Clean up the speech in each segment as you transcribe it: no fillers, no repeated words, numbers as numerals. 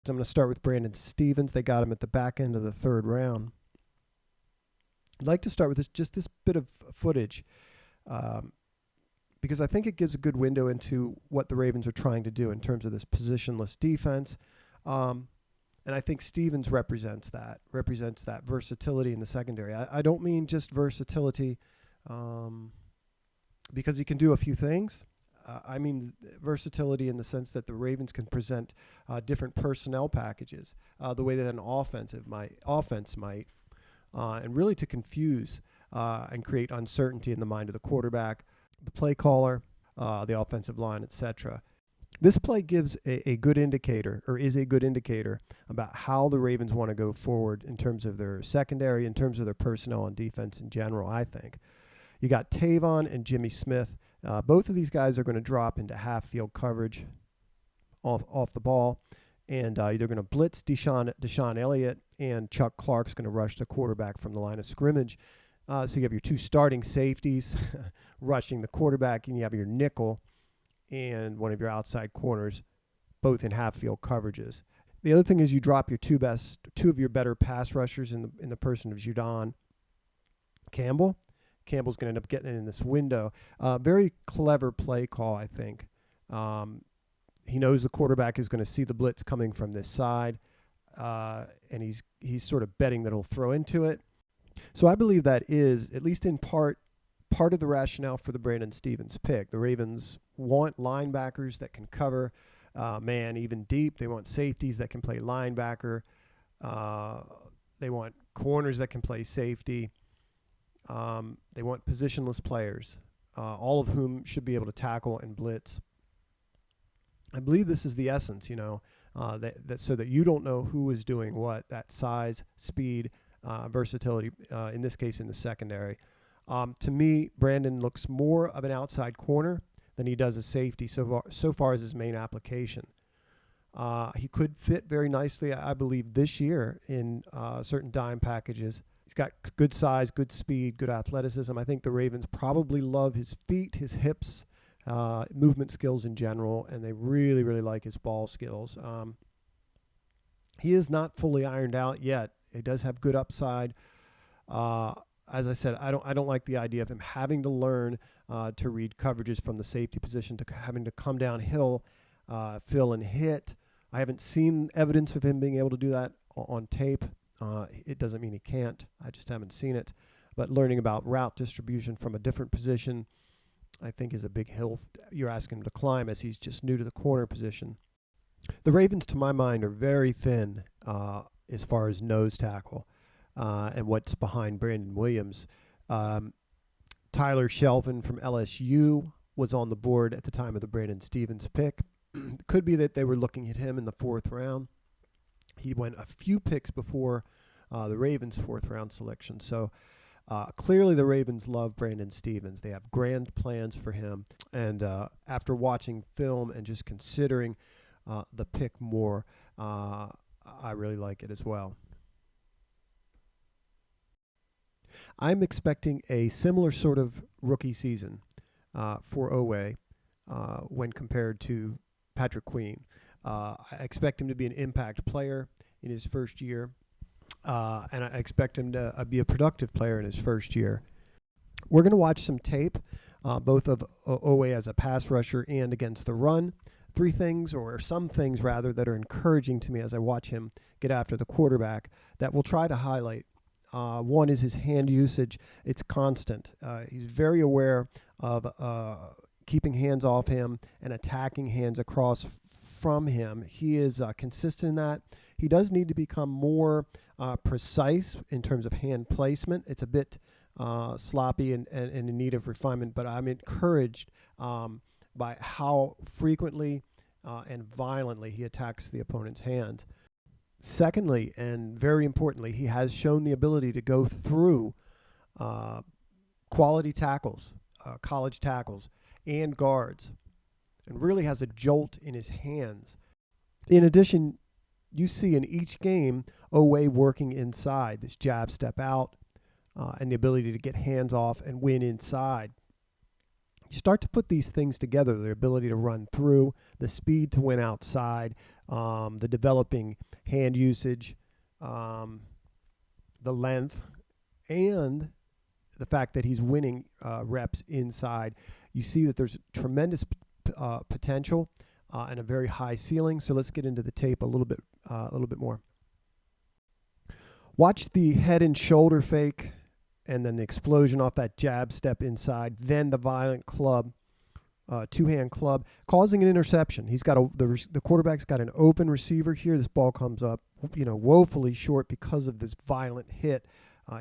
I'm going to start with Brandon Stevens. They got him at the back end of the third round. I'd like to start with this bit of footage because I think it gives a good window into what the Ravens are trying to do in terms of this positionless defense. And I think Stevens represents that versatility in the secondary. I don't mean just versatility because he can do a few things. I mean versatility in the sense that the Ravens can present different personnel packages the way that an offense might, and really to confuse and create uncertainty in the mind of the quarterback, the play caller, the offensive line, etc. This play gives a good indicator, or is a good indicator, about how the Ravens want to go forward in terms of their secondary, in terms of their personnel and defense in general, I think. You got Tavon and Jimmy Smith. Both of these guys are going to drop into half-field coverage off the ball, and they're going to blitz Deshaun Elliott, and Chuck Clark's going to rush the quarterback from the line of scrimmage. So you have your two starting safeties rushing the quarterback, and you have your nickel and one of your outside corners, both in half-field coverages. The other thing is you drop your two of your better pass rushers in the person of Judon Campbell. Campbell's going to end up getting in this window. Very clever play call, I think. He knows the quarterback is going to see the blitz coming from this side, and he's sort of betting that he'll throw into it. So I believe that is, at least in part of the rationale for the Brandon Stevens pick. The Ravens want linebackers that can cover man even deep. They want safeties that can play linebacker. They want corners that can play safety. They want positionless players, all of whom should be able to tackle and blitz. I believe this is the essence, that so that you don't know who is doing what, that size, speed, versatility, in this case in the secondary. To me, Brandon looks more of an outside corner than he does a safety so far as his main application. He could fit very nicely, I believe, this year in certain dime packages. He's got good size, good speed, good athleticism. I think the Ravens probably love his feet, his hips, movement skills in general, and they really, really like his ball skills. He is not fully ironed out yet. He does have good upside. As I said, I don't like the idea of him having to learn to read coverages from the safety position, to having to come downhill, fill and hit. I haven't seen evidence of him being able to do that on tape. It doesn't mean he can't. I just haven't seen it. But learning about route distribution from a different position, I think, is a big hill you're asking him to climb, as he's just new to the corner position. The Ravens, to my mind, are very thin as far as nose tackle and what's behind Brandon Williams. Tyler Shelvin from LSU was on the board at the time of the Brandon Stevens pick. It could be that they were looking at him in the fourth round. He went a few picks before the Ravens' fourth-round selection. So clearly the Ravens love Brandon Stevens. They have grand plans for him. And after watching film and just considering the pick more, I really like it as well. I'm expecting a similar sort of rookie season for Oweh when compared to Patrick Queen. I expect him to be an impact player in his first year, and I expect him to be a productive player in his first year. We're going to watch some tape, both of Oweh as a pass rusher and against the run. Some things rather, that are encouraging to me as I watch him get after the quarterback that we'll try to highlight. One is his hand usage. It's constant. He's very aware of keeping hands off him and attacking hands across from him. He is consistent in that. He does need to become more precise in terms of hand placement. It's a bit sloppy and in need of refinement, but I'm encouraged by how frequently and violently he attacks the opponent's hands. Secondly, and very importantly, he has shown the ability to go through quality tackles, college tackles, and guards, and really has a jolt in his hands. In addition, you see in each game Oweh working inside, this jab step out, and the ability to get hands off and win inside. You start to put these things together, the ability to run through, the speed to win outside, the developing hand usage, the length, and the fact that he's winning reps inside. You see that there's tremendous potential and a very high ceiling. So let's get into the tape a little bit more. Watch the head and shoulder fake, and then the explosion off that jab step inside, then the violent club, two-hand club, causing an interception. He's got the quarterback's got an open receiver here. This ball comes up, woefully short because of this violent hit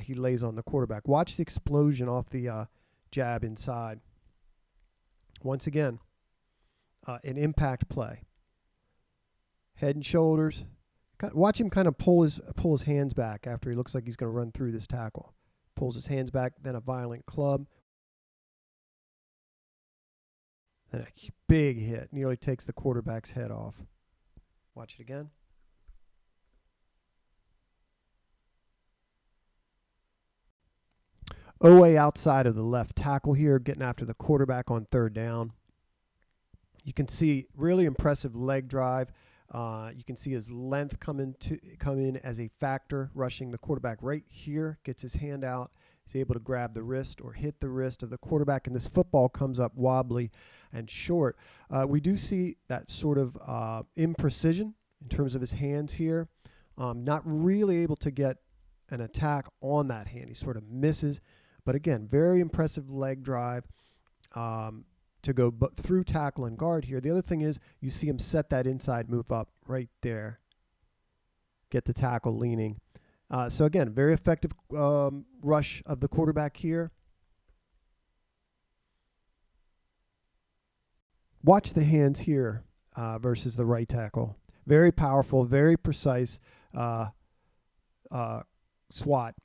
he lays on the quarterback. Watch the explosion off the jab inside. Once again, an impact play. Head and shoulders. Watch him kind of pull his hands back after he looks like he's going to run through this tackle. Pulls his hands back, then a violent club. Then a big hit. Nearly takes the quarterback's head off. Watch it again. Oweh outside of the left tackle here, getting after the quarterback on third down. You can see really impressive leg drive. You can see his length come in as a factor, rushing the quarterback right here, gets his hand out. He's able to grab the wrist or hit the wrist of the quarterback, and this football comes up wobbly and short. We do see that sort of imprecision in terms of his hands here. Not really able to get an attack on that hand. He sort of misses. But again, very impressive leg drive to go through tackle and guard here. The other thing is you see him set that inside move up right there. Get the tackle leaning. So again, very effective rush of the quarterback here. Watch the hands here versus the right tackle. Very powerful, very precise swat,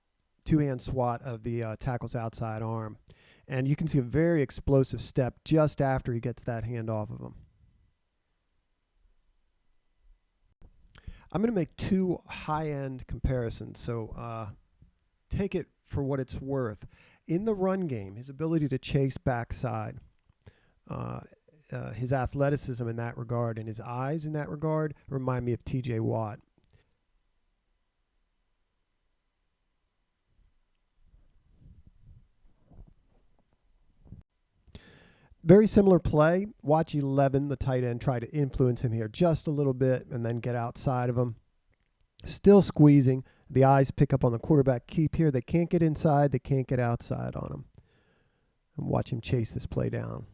two-hand swat of the tackle's outside arm. And you can see a very explosive step just after he gets that hand off of him. I'm going to make two high-end comparisons, so take it for what it's worth. In the run game, his ability to chase backside, his athleticism in that regard, and his eyes in that regard remind me of T.J. Watt. Very similar play. Watch 11, the tight end, try to influence him here just a little bit and then get outside of him. Still squeezing. The eyes pick up on the quarterback keep here. They can't get inside. They can't get outside on him. And watch him chase this play down.